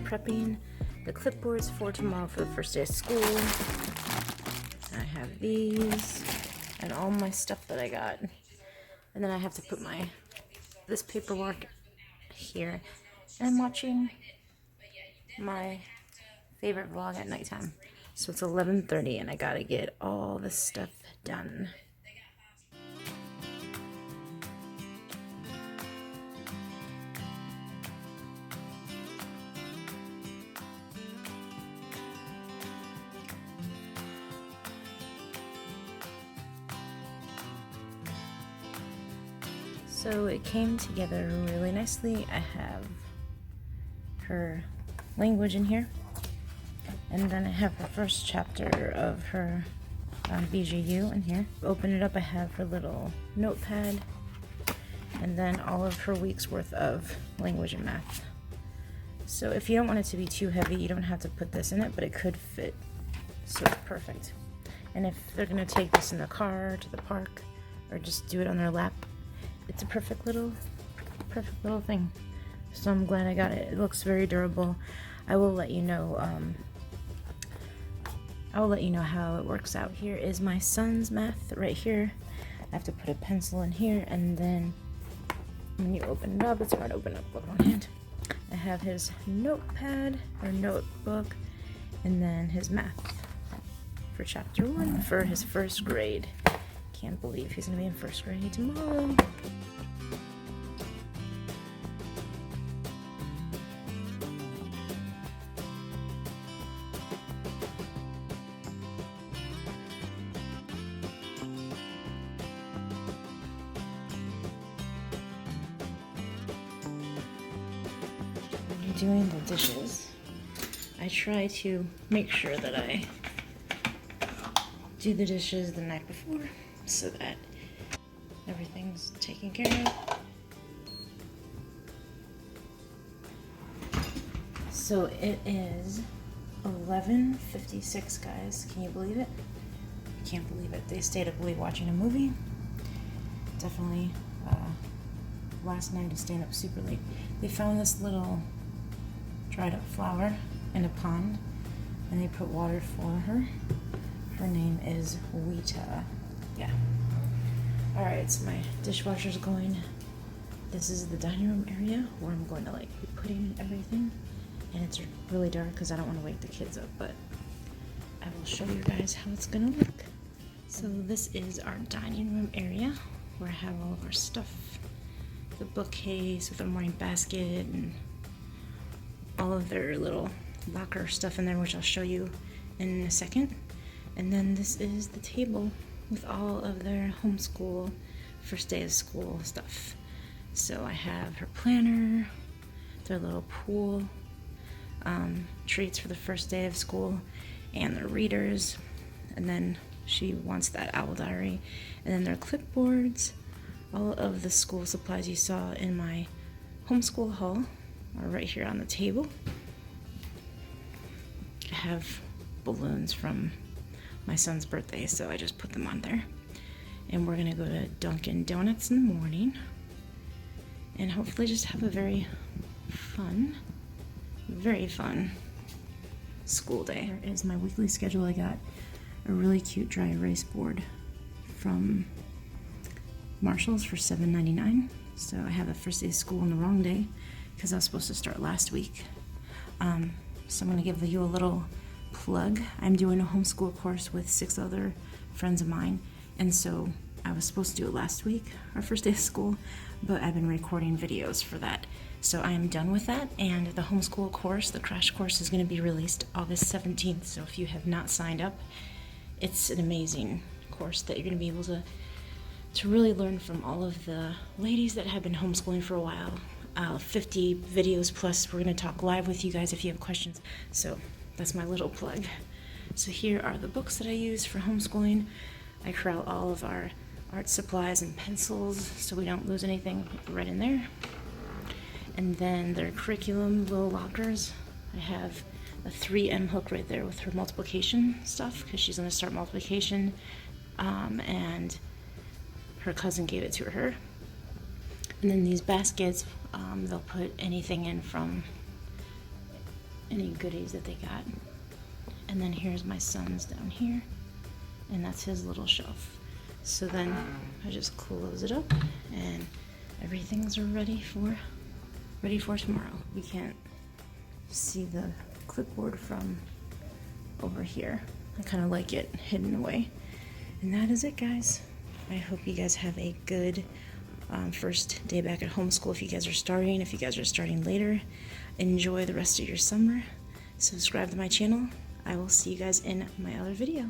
prepping the clipboards for tomorrow for the first day of school. I have these and all my stuff that I got. And then I have to put this paperwork here. And I'm watching my favorite vlog at nighttime. So it's 11:30 and I gotta get all this stuff done. So it came together really nicely. I have her language in here, and then I have the first chapter of her BGU in here. Open it up, I have her little notepad, and then all of her week's worth of language and math. So if you don't want it to be too heavy, you don't have to put this in it, but it could fit, so it's perfect. And if they're gonna take this in the car to the park, or just do it on their lap, it's a perfect little thing. So I'm glad I got it. It looks very durable. I will let you know. I will let you know how it works out. Here is my son's math right here. I have to put a pencil in here, and then when you open it up, it's hard to open up with one hand. I have his notepad or notebook, and then his math for chapter 1 for his first grade. Can't believe he's gonna be in first grade tomorrow. When you're doing the dishes, I try to make sure that I do the dishes the night before, so that everything's taken care of. So it is 11:56, guys. Can you believe it? I can't believe it. They stayed up late watching a movie. Definitely last night is staying up super late. They found this little dried up flower in a pond, and they put water for her. Her name is Wita. Yeah. Alright, so my dishwasher's going. This is the dining room area where I'm going to be putting everything. And it's really dark because I don't want to wake the kids up, but I will show you guys how it's gonna look. So this is our dining room area where I have all of our stuff. The bookcase with a morning basket and all of their little locker stuff in there, which I'll show you in a second. And then this is the table with all of their homeschool first day of school stuff. So I have her planner, their little pool, treats for the first day of school, and their readers, and then she wants that owl diary, and then their clipboards. All of the school supplies you saw in my homeschool haul are right here on the table. I have balloons from my son's birthday, so I just put them on there. And we're gonna go to Dunkin' Donuts in the morning and hopefully just have a very fun school day. Here is my weekly schedule. I got a really cute dry erase board from Marshall's for $7.99. So I have the first day of school on the wrong day because I was supposed to start last week. So I'm gonna give you a little plug. I'm doing a homeschool course with 6 other friends of mine, and so I was supposed to do it last week, our first day of school, but I've been recording videos for that. So I am done with that, and the homeschool course, the crash course, is going to be released August 17th. So if you have not signed up, it's an amazing course that you're going to be able to really learn from all of the ladies that have been homeschooling for a while. 50 videos plus. We're going to talk live with you guys if you have questions. So that's my little plug. So here are the books that I use for homeschooling. I corral all of our art supplies and pencils so we don't lose anything right in there. And then their curriculum little lockers. I have a 3M hook right there with her multiplication stuff because she's going to start multiplication, and her cousin gave it to her. And then these baskets, they'll put anything in from any goodies that they got. And then here's my son's down here, and that's his little shelf. So then I just close it up, and everything's ready for tomorrow. We can't see the clipboard from over here. I kind of like it hidden away. And that is it, guys. I hope you guys have a good first day back at homeschool. If you guys are starting, if you guys are starting later, enjoy the rest of your summer. Subscribe to my channel. I will see you guys in my other video.